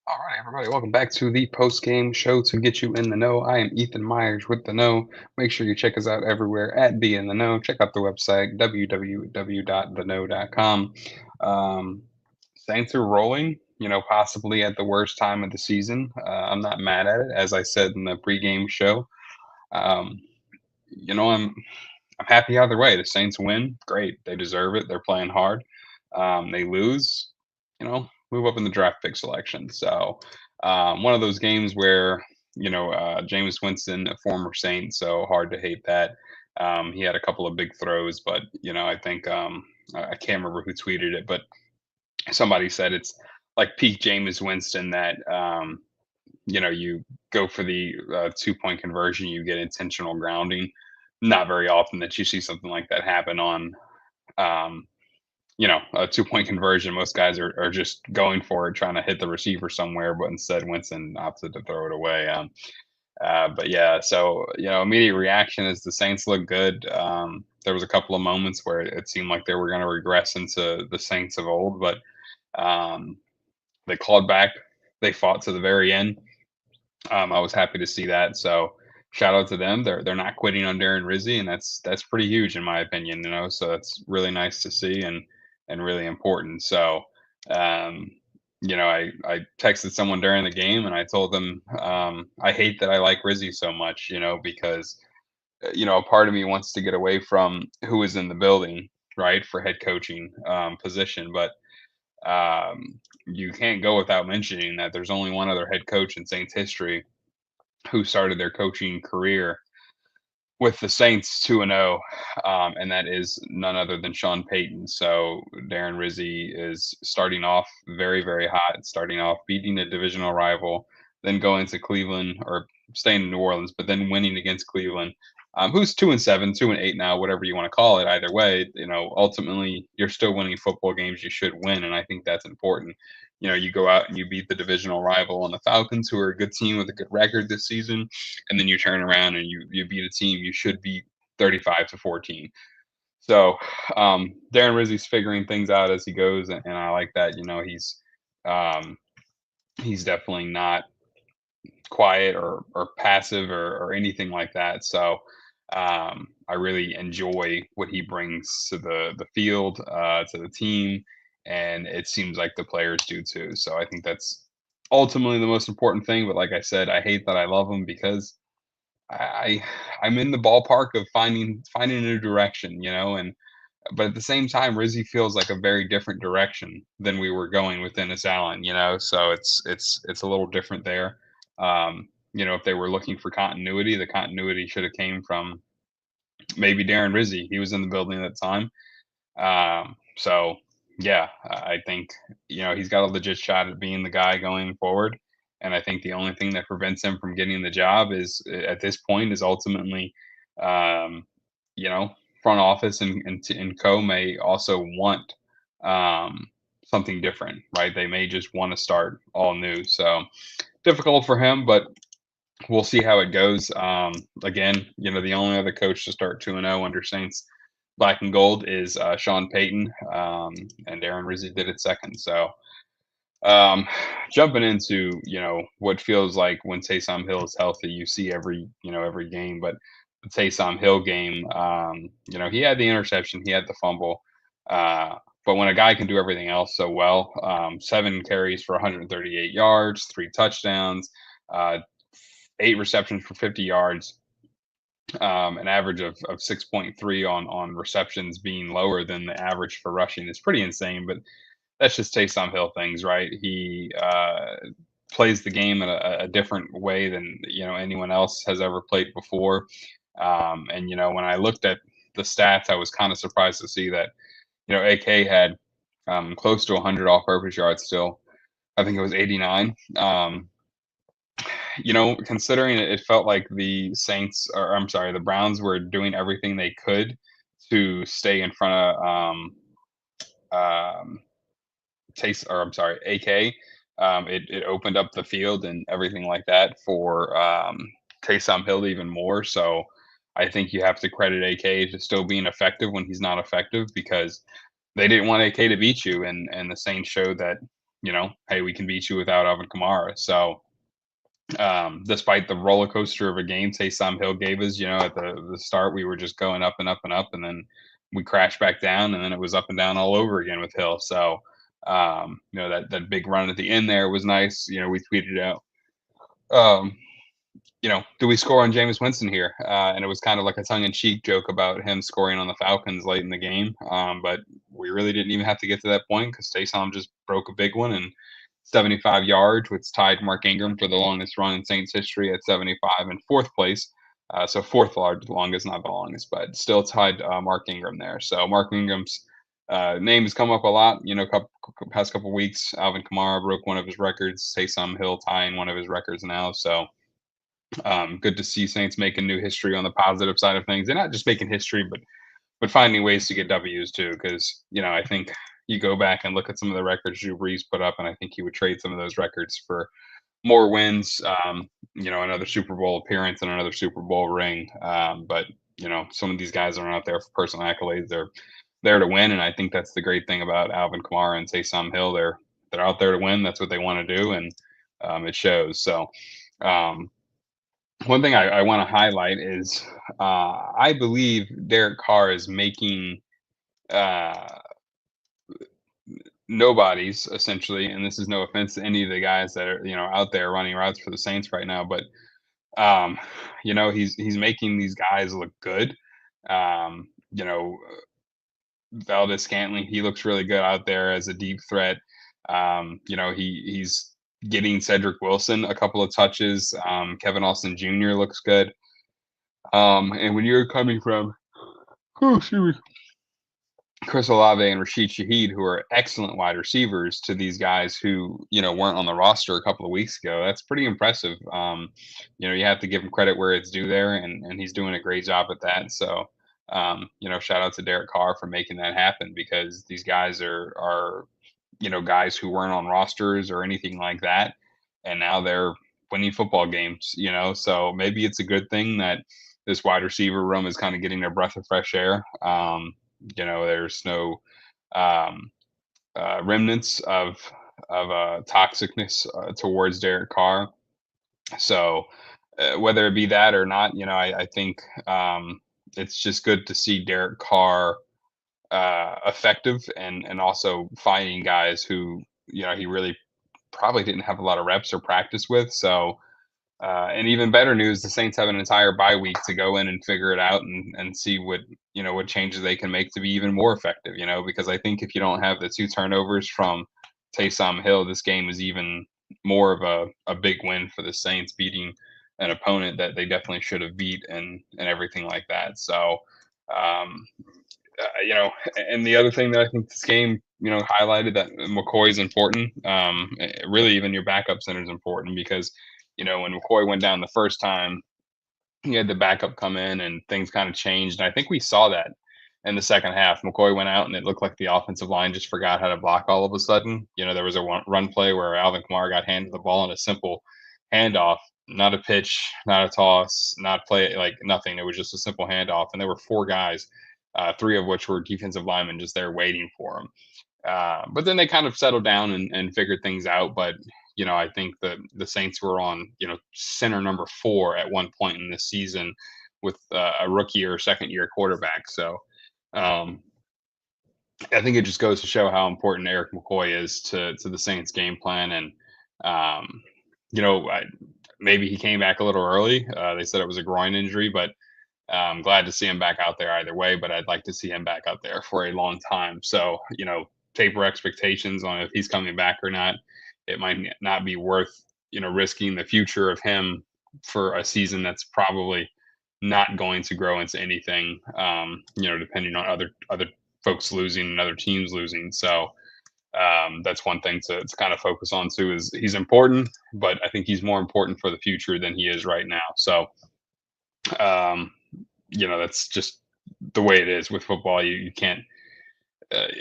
All right, everybody, welcome back to the post game show to get you in the know. I am Ethan Myers with the know. Make sure you check us out everywhere at Be in the Know. Check out the website www.theknow.com. Um, Saints are rolling, possibly at the worst time of the season. I'm not mad at it, as I said in the pregame show. Um, you know, I'm I'm happy either way. The Saints win, great. They deserve it. They're playing hard. They lose, move up in the draft pick selection. So one of those games where Jameis Winston, a former Saint, so hard to hate that. He had a couple of big throws, but I think I can't remember who tweeted it, but somebody said it's like peak Jameis Winston that you go for the 2 point conversion, you get intentional grounding. Not very often that you see something like that happen on, um, a 2 point conversion. Most guys are just going for it, trying to hit the receiver somewhere, but instead Winston opted to throw it away. But yeah, so immediate reaction is the Saints look good. There was a couple of moments where it seemed like they were going to regress into the Saints of old, but um, they clawed back. They fought to the very end. I was happy to see that. So shout out to them. They're not quitting on Darren Rizzi, and that's pretty huge in my opinion. So that's really nice to see and really important. So um, I texted someone during the game and I told them I hate that I like Rizzi so much. Because a part of me wants to get away from who is in the building, right, for head coaching position, but you can't go without mentioning that there's only one other head coach in Saints history who started their coaching career with the Saints 2-0, and that is none other than Sean Payton. So Darren Rizzi is starting off very, very hot, starting off beating a divisional rival, then going to Cleveland or staying in New Orleans, but then winning against Cleveland, who's 2-7, 2-8 now, whatever you want to call it. Either way, ultimately you're still winning football games you should win, and I think that's important. You go out and you beat the divisional rival on the Falcons, who are a good team with a good record this season, and then you turn around and you beat a team you should beat 35-14. So Darren Rizzi's figuring things out as he goes, and I like that. Um, he's definitely not quiet or passive or anything like that. So I really enjoy what he brings to the field, to the team, and it seems like the players do too. So I think that's ultimately the most important thing. But like I said, I hate that I love him because I I'm in the ballpark of finding a new direction, and but at the same time, Rizzy feels like a very different direction than we were going with Dennis Allen, so it's a little different there. If they were looking for continuity, the continuity should have came from maybe Darren Rizzi. He was in the building at the time. So yeah, I think he's got a legit shot at being the guy going forward. And I think the only thing that prevents him from getting the job is at this point is ultimately, um, you know, front office and co may also want um, something different, right? They may just want to start all new. So difficult for him, but we'll see how it goes. Again, the only other coach to start 2-0 under Saints black and gold is Sean Payton, and Darren Rizzi did it second. So um, jumping into what feels like when Taysom Hill is healthy, you see every game, but the Taysom Hill game, he had the interception, he had the fumble. But when a guy can do everything else so well, 7 carries for 138 yards, 3 touchdowns, uh, 8 receptions for 50 yards, an average of 6.3 on receptions being lower than the average for rushing is pretty insane. But that's just Taysom Hill things, right? He plays the game in a different way than anyone else has ever played before. And when I looked at the stats, I was kind of surprised to see that AK had close to 100 all-purpose yards still. I think it was 89. Considering it felt like the Saints, or I'm sorry, the Browns were doing everything they could to stay in front of um, or I'm sorry, AK. It opened up the field and everything like that for Taysom Hill even more. So I think you have to credit AK to still being effective when he's not effective because they didn't want AK to beat you, and the Saints showed that hey, we can beat you without Alvin Kamara. So despite the roller coaster of a game Taysom Hill gave us, at the start, we were just going up and up and up, and then we crashed back down, and then it was up and down all over again with Hill. So, that big run at the end there was nice. We tweeted out, um, do we score on Jameis Winston here? And it was kind of like a tongue-in-cheek joke about him scoring on the Falcons late in the game. But we really didn't even have to get to that point because Taysom just broke a big one and 75 yards, which tied Mark Ingram for the longest run in Saints history at 75 in fourth place. So fourth longest, not the longest, but still tied Mark Ingram there. So Mark Ingram's name has come up a lot, past couple weeks. Alvin Kamara broke one of his records. Taysom Hill tying one of his records now. So good to see Saints making new history on the positive side of things, and not just making history, but finding ways to get W's too. Because I think you go back and look at some of the records Drew Brees put up, and I think he would trade some of those records for more wins. Another Super Bowl appearance and another Super Bowl ring. But some of these guys aren't out there for personal accolades; they're there to win, and I think that's the great thing about Alvin Kamara and Taysom Hill. They're out there to win. That's what they want to do, and it shows. So. One thing I want to highlight is I believe Derek Carr is making uh, nobodies essentially, and this is no offense to any of the guys that are out there running routes for the Saints right now, but he's making these guys look good. Um, you know, Valdez Scantling, he looks really good out there as a deep threat. He's getting Cedric Wilson a couple of touches. Kevin Austin Jr. looks good. And when you're coming from, oh, excuse me, Chris Olave and Rashid Shaheed, who are excellent wide receivers, to these guys who weren't on the roster a couple of weeks ago, that's pretty impressive. You have to give him credit where it's due there, and he's doing a great job at that. So, shout out to Derek Carr for making that happen because these guys are guys who weren't on rosters or anything like that, and now they're winning football games. So maybe it's a good thing that this wide receiver room is kind of getting their breath of fresh air. There's no remnants of toxicness towards Derek Carr. So whether it be that or not, I think it's just good to see Derek Carr effective and also finding guys who he really probably didn't have a lot of reps or practice with. So and even better news, the Saints have an entire bye week to go in and figure it out and see what changes they can make to be even more effective. Because I think if you don't have the two turnovers from Taysom Hill, this game is even more of a big win for the Saints, beating an opponent that they definitely should have beat and everything like that. So um, and the other thing that I think this game, highlighted that McCoy is important. Really, even your backup center is important because, when McCoy went down the first time, he had the backup come in and things kind of changed. And I think we saw that in the second half. McCoy went out and it looked like the offensive line just forgot how to block all of a sudden. There was a run play where Alvin Kamara got handed the ball in a simple handoff, not a pitch, not a toss, not play, like nothing. It was just a simple handoff. And there were four guys, three of which were defensive linemen just there waiting for him. But then they kind of settled down and figured things out. But I think the Saints were on center number 4 at one point in this season with a rookie or second year quarterback. So um, I think it just goes to show how important Eric McCoy is to the Saints game plan. And um, maybe he came back a little early. They said it was a groin injury, but I'm glad to see him back out there either way, but I'd like to see him back out there for a long time. So, taper expectations on if he's coming back or not. It might not be worth, risking the future of him for a season that's probably not going to grow into anything, depending on other folks losing and other teams losing. So that's one thing to kind of focus on too is he's important, but I think he's more important for the future than he is right now. So, um, that's just the way it is with football. You can't.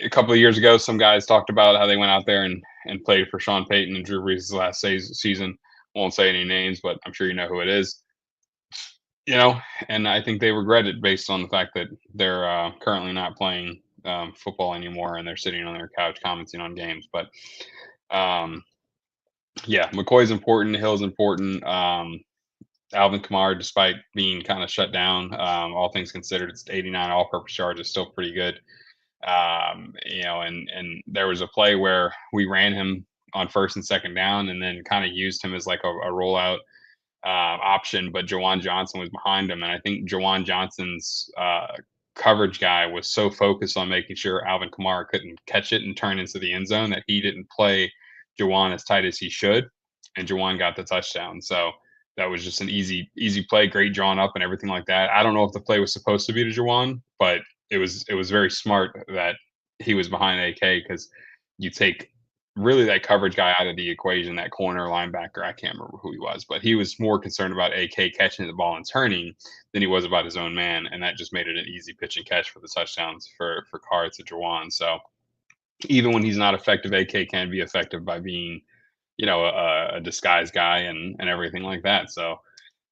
A couple of years ago, some guys talked about how they went out there and played for Sean Payton and Drew Brees' last season. Won't say any names, but I'm sure you know who it is. And I think they regret it based on the fact that they're currently not playing football anymore and they're sitting on their couch commenting on games. But Um, yeah, McCoy's important. Hill's important. Alvin Kamara, despite being kind of shut down, all things considered, it's 89 all-purpose yards is still pretty good. And there was a play where we ran him on first and second down, and then kind of used him as like a rollout option, but Jawan Johnson was behind him, and I think Jawan Johnson's coverage guy was so focused on making sure Alvin Kamara couldn't catch it and turn into the end zone that he didn't play Jawan as tight as he should, and Jawan got the touchdown. So that was just an easy play, great drawn up and everything like that. I don't know if the play was supposed to be to Jawan, but it was very smart that he was behind AK, because you take really that coverage guy out of the equation, that corner linebacker. I can't remember who he was, but he was more concerned about AK catching the ball and turning than he was about his own man, and that just made it an easy pitch and catch for the touchdowns for Carr to Jawan. So even when he's not effective, AK can be effective by being, a disguised guy and everything like that. So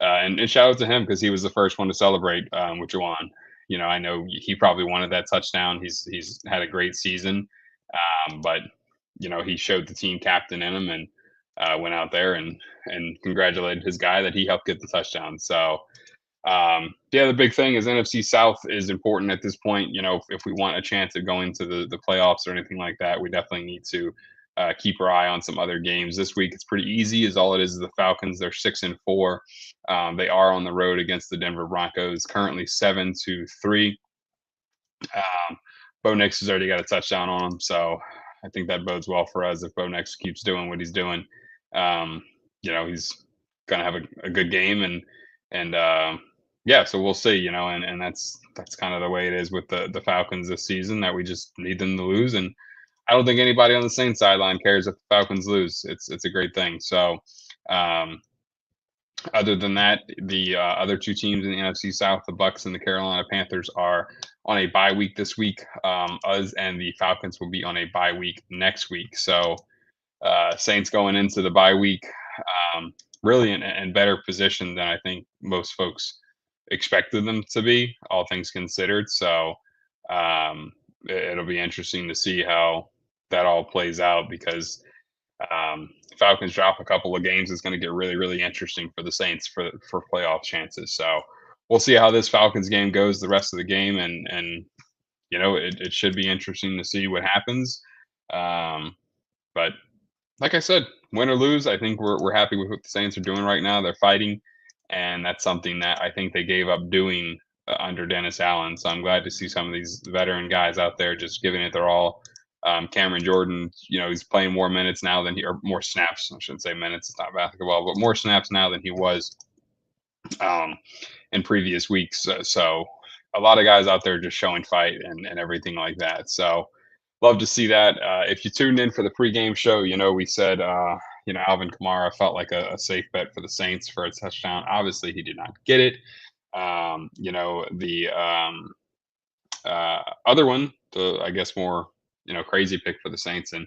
and shout out to him, because he was the first one to celebrate with Jawan. I know he probably wanted that touchdown. He's had a great season, but he showed the team captain in him, and went out there and congratulated his guy that he helped get the touchdown. So yeah, the big thing is NFC South is important at this point. If we want a chance of going to the playoffs or anything like that, we definitely need to keep our eye on some other games. This week it's pretty easy. Is all it is the Falcons. They're 6-4. They are on the road against the Denver Broncos, currently 7-3. Bo Nix has already got a touchdown on him, so I think that bodes well for us if Bo Nix keeps doing what he's doing. He's gonna have a good game, and yeah, so we'll see. And that's kind of the way it is with the Falcons this season, that we just need them to lose, and I don't think anybody on the Saints sideline cares if the Falcons lose. It's a great thing. So. Other than that, the other two teams in the NFC South, the Bucks and the Carolina Panthers, are on a bye week this week. Us and the Falcons will be on a bye week next week. So Saints going into the bye week, really in better position than I think most folks expected them to be, all things considered. So it'll be interesting to see how that all plays out, because Falcons drop a couple of games, it's going to get really, really interesting for the Saints for playoff chances. So we'll see how this Falcons game goes the rest of the game, and it should be interesting to see what happens. But like I said, win or lose, I think we're happy with what the Saints are doing right now. They're fighting, and that's something that I think they gave up doing under Dennis Allen. So I'm glad to see some of these veteran guys out there just giving it their all. Cameron Jordan, he's playing more minutes now or more snaps. I shouldn't say minutes. It's not basketball, but more snaps now than he was in previous weeks. So a lot of guys out there just showing fight and everything like that. So love to see that. If you tuned in for the pregame show, we said, Alvin Kamara felt like a safe bet for the Saints for a touchdown. Obviously, he did not get it. The other one, I guess more, crazy pick for the Saints, and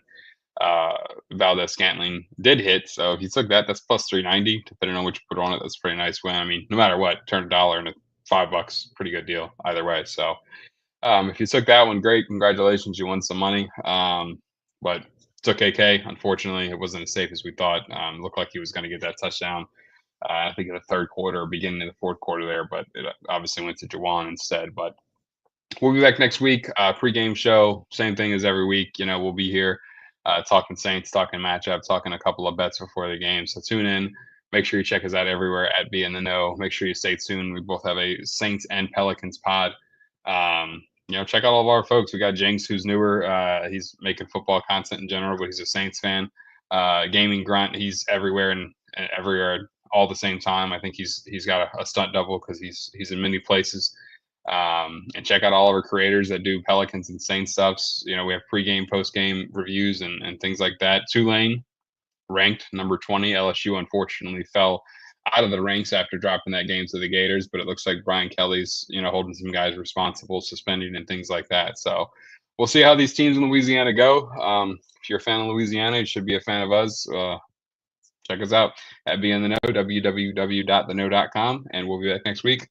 Valdez Scantling did hit. So if you took that, that's plus 390, depending on what you put on it. That's a pretty nice win. I mean, no matter what, turn $1 into $5, pretty good deal either way. So if you took that one, great, congratulations, you won some money. But took AK. Unfortunately, it wasn't as safe as we thought. Looked like he was going to get that touchdown. I think in the third quarter, beginning of the fourth quarter there, but it obviously went to Jawan instead. But we'll be back next week. Pre-game show, same thing as every week. We'll be here talking Saints, talking matchup, talking a couple of bets before the game. So tune in. Make sure you check us out everywhere at Be in the Know. Make sure you stay tuned. We both have a Saints and Pelicans pod. Check out all of our folks. We got Jinx, who's newer. He's making football content in general, but he's a Saints fan. Gaming Grunt, he's everywhere and everywhere all the same time. I think he's got a stunt double because he's in many places. And check out all of our creators that do Pelicans and Saints stuffs. We have pregame, postgame reviews and things like that. Tulane ranked number 20. LSU unfortunately fell out of the ranks after dropping that game to the Gators, but it looks like Brian Kelly's, holding some guys responsible, suspending and things like that. So we'll see how these teams in Louisiana go. If you're a fan of Louisiana, you should be a fan of us. Check us out at Be in the Know, www.theknow.com, and we'll be back next week